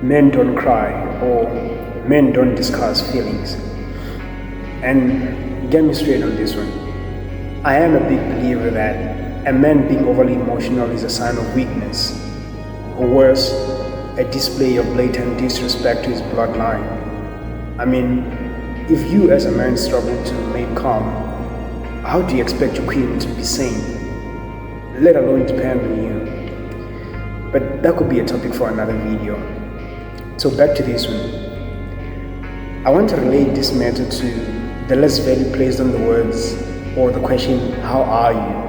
men don't cry or men don't discuss feelings. And get me straight on this one. I am a big believer that a man being overly emotional is a sign of weakness, or worse, a display of blatant disrespect to his bloodline. I mean, if you as a man struggle to remain calm, how do you expect your queen to be sane, let alone depend on you? But that could be a topic for another video. So back to this one. I want to relate this matter to the less value placed on the words or the question, how are you?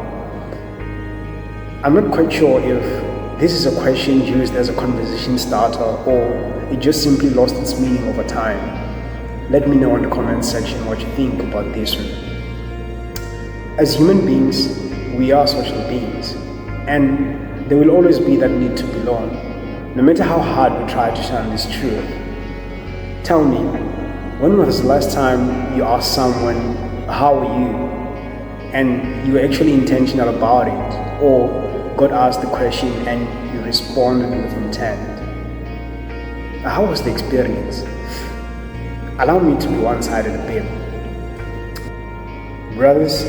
I'm not quite sure if this is a question used as a conversation starter or it just simply lost its meaning over time. Let me know in the comment section what you think about this one. As human beings, we are social beings, and there will always be that need to belong, no matter how hard we try to shun this truth. Tell me, when was the last time you asked someone, how are you? And you were actually intentional about it, or got asked the question and you responded with intent? How was the experience? Allow me to be one-sided a bit. Brothers,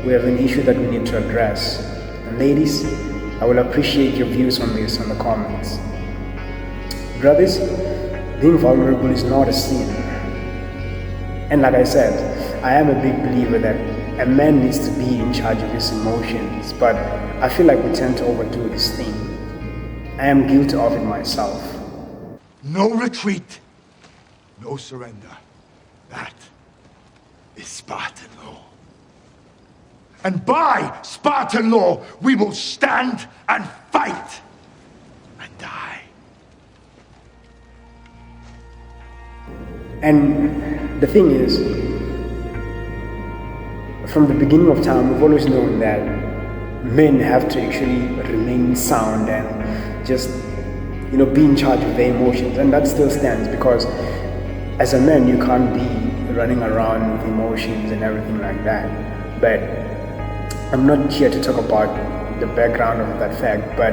we have an issue that we need to address. And ladies, I will appreciate your views on this in the comments. Brothers, being vulnerable is not a sin. And like I said, I am a big believer that a man needs to be in charge of his emotions, but I feel like we tend to overdo this thing. I am guilty of it myself. No retreat, no surrender. That is Spartan law. And by Spartan law, we will stand and fight and die. And the thing is, from the beginning of time, we've always known that men have to actually remain sound and just, be in charge of their emotions. And that still stands, because as a man, you can't be running around with emotions and everything like that. But I'm not here to talk about the background of that fact, but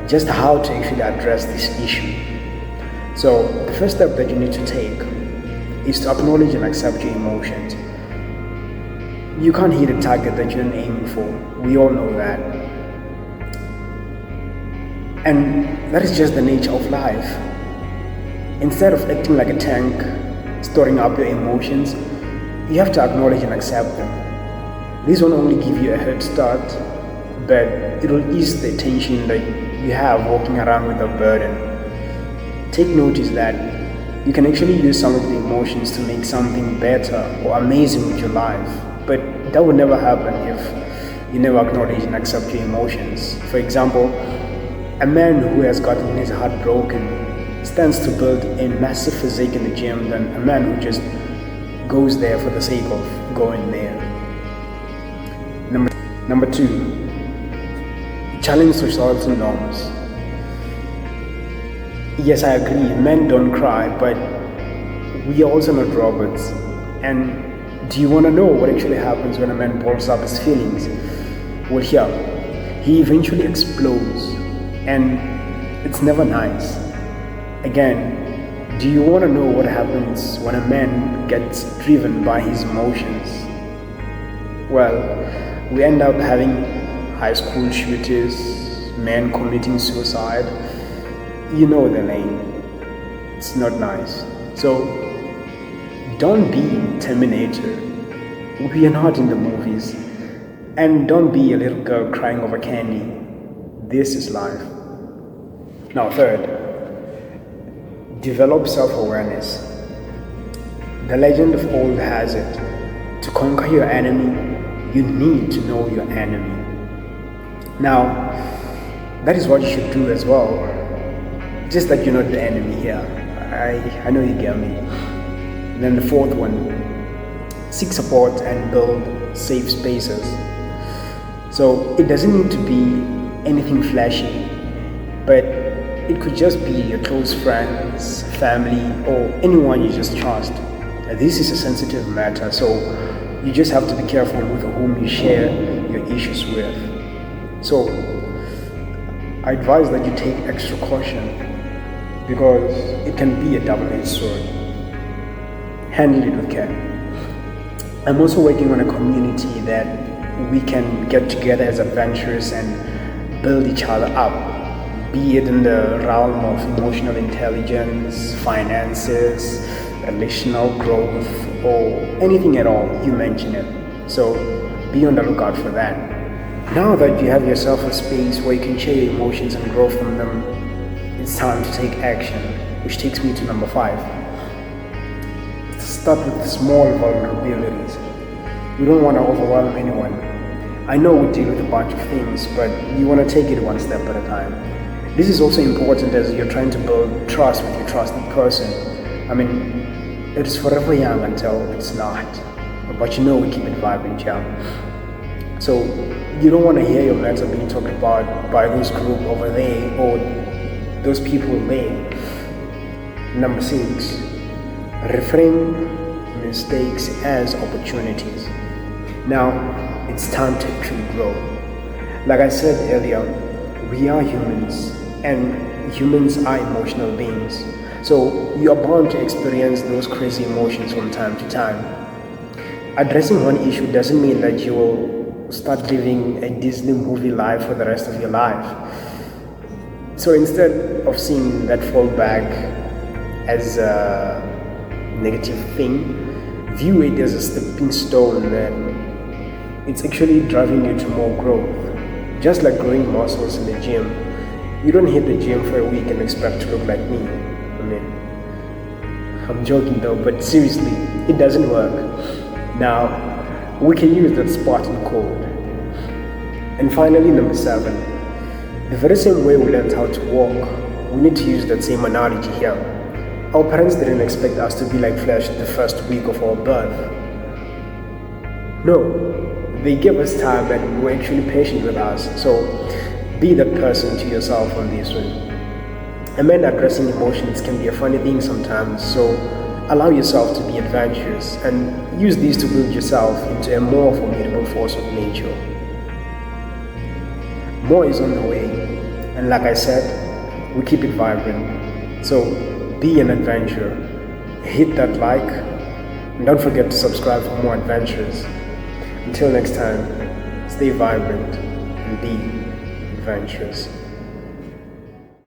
just how to actually address this issue. So the first step that you need to take is to acknowledge and accept your emotions. You can't hit a target that you're aiming for. We all know that. And that is just the nature of life. Instead of acting like a tank, storing up your emotions, you have to acknowledge and accept them. This won't only give you a head start, but it will ease the tension that you have walking around with a burden. Take notice that you can actually use some of the emotions to make something better or amazing with your life, but that would never happen if you never acknowledge and accept your emotions. For example, a man who has gotten his heart broken stands to build a massive physique in the gym than a man who just goes there for the sake of going there. Number 2, challenge societal norms. Yes, I agree, men don't cry, but we are also not robots. And do you want to know what actually happens when a man balls up his feelings? Well, here, he eventually explodes, and it's never nice. Again, do you want to know what happens when a man gets driven by his emotions? Well, we end up having high school shooters, men committing suicide. You know the lane. It's not nice. So, don't be Terminator. We are not in the movies. And don't be a little girl crying over candy. This is life. Now, third, develop self-awareness. The legend of old has it, to conquer your enemy, you need to know your enemy. Now, that is what you should do as well. Just that you're not the enemy here. I know you get me. Then the fourth one, seek support and build safe spaces. So it doesn't need to be anything flashy, but it could just be your close friends, family, or anyone you just trust. This is a sensitive matter, so you just have to be careful with whom you share your issues with. So I advise that you take extra caution. because it can be a double-edged sword. Handle it with care. I'm also working on a community that we can get together as adventurers and build each other up, be it in the realm of emotional intelligence, finances, relational growth, or anything at all, you mention it. So be on the lookout for that. Now that you have yourself a space where you can share your emotions and grow from them, it's time to take action, which takes me to number 5. Start with small vulnerabilities. We don't want to overwhelm anyone. I know we deal with a bunch of things, but you want to take it one step at a time. This is also important as you're trying to build trust with your trusted person. I mean, it is forever young until it's not. But we keep it vibrant, yeah. So you don't want to hear your matter being talked about by this group over there or those people there. Number 6, reframe mistakes as opportunities. Now, it's time to actually grow. Like I said earlier, we are humans, and humans are emotional beings. So you are bound to experience those crazy emotions from time to time. Addressing one issue doesn't mean that you will start living a Disney movie life for the rest of your life. So instead of seeing that fallback as a negative thing, view it as a stepping stone that it's actually driving you to more growth. Just like growing muscles in the gym, you don't hit the gym for a week and expect to look like me. I mean, I'm joking though, but seriously, it doesn't work. Now, we can use that Spartan code. And finally, number 7, the very same way we learned how to walk, we need to use that same analogy here. Our parents didn't expect us to be like flesh the first week of our birth. No, they gave us time and were actually patient with us. So be that person to yourself on this one. And then addressing emotions can be a funny thing sometimes, so allow yourself to be adventurous and use these to build yourself into a more formidable force of nature. More is on the way, and like I said, we keep it vibrant. So be an adventurer. Hit that like, and don't forget to subscribe for more adventures. Until next time, stay vibrant and be adventurous.